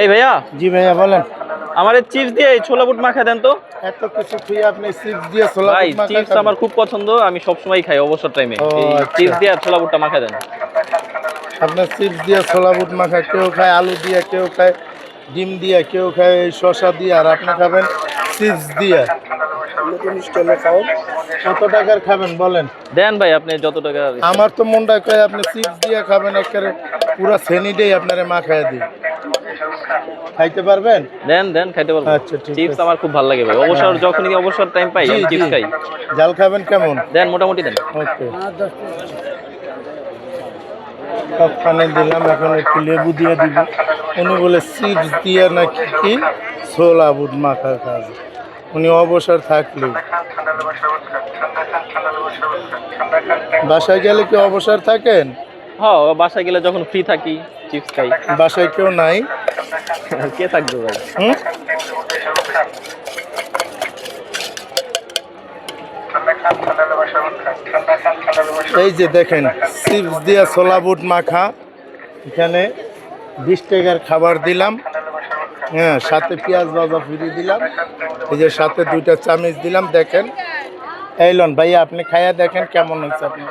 এই ভাইয়া, জি ভাইয়া বলেন। আমার এই চিপস দিয়ে এই ছোলা বুট মাখা দেন তো। এত কিছু খুঁজে আপনি চিপস দিয়ে ছোলা ভাই বুট মাখা চিপস খাবেন? আমার খুব পছন্দ, আমি সবসময় খাই অবসর টাইমে। ও, এই আচ্ছা। চিপস দিয়ে ছোলা বুটটা মাখা দেন। আপনার চিপস দিয়ে ছোলা বুট মাখা, কেউ খায় আলু দিয়ে, কেউ খায় ডিম দিয়ে, কেউ খায় শসা দিয়ে, আর আপনি খাবেন চিপস দিয়ে। নতুন স্টাইলে খাবেন। কত টাকার খাবেন বলেন? দেন ভাই আপনি যত টাকা। আমার তো মনটা কয় আপনি চিপস দিয়ে খাবেন, একেবারে পুরো শ্রেণীটাই আপনারে মাখায় দিই। খাইতে পারবেন? দেন দেন, খাইতে পারবো। আচ্ছা, ঠিক চিপস আছে। আমার খুব ভালো লাগে ভাই, অবসর যখনই অবসর টাইম পাই জি, আমি চিপস জি। খাই। জাল খাবেন কেমন? দেন মোটামুটি দেন। ওকে, সব পানি দিলাম, এখন একটু লেবু দিয়ে দিব। উনি বলে চিপস দিয়ে নাকি কি ছোলা বুট মাখা খাবে, উনি অবসর থাকলে। বাসায় গেলে কি অবসর থাকেন? হ্যাঁ, বাসায় গেলে যখন ফ্রি থাকি চিপস খাই। বাসায় কেউ নাই? কে থাকবে ভাই? হুম? এই যে দেখেন চিপস দিয়ে ছোলা বুট মাখা, এখানে 20 টাকার খাবার দিলাম। হ্যাঁ, সাথে পেঁয়াজ ভাজা ফিরিয়ে দিলাম। এই যে সাথে 2টা চামচ দিলাম। দেখেন, এই লন ভাইয়া, আপনি খাইয়া দেখেন কেমন হয়েছে আপনি।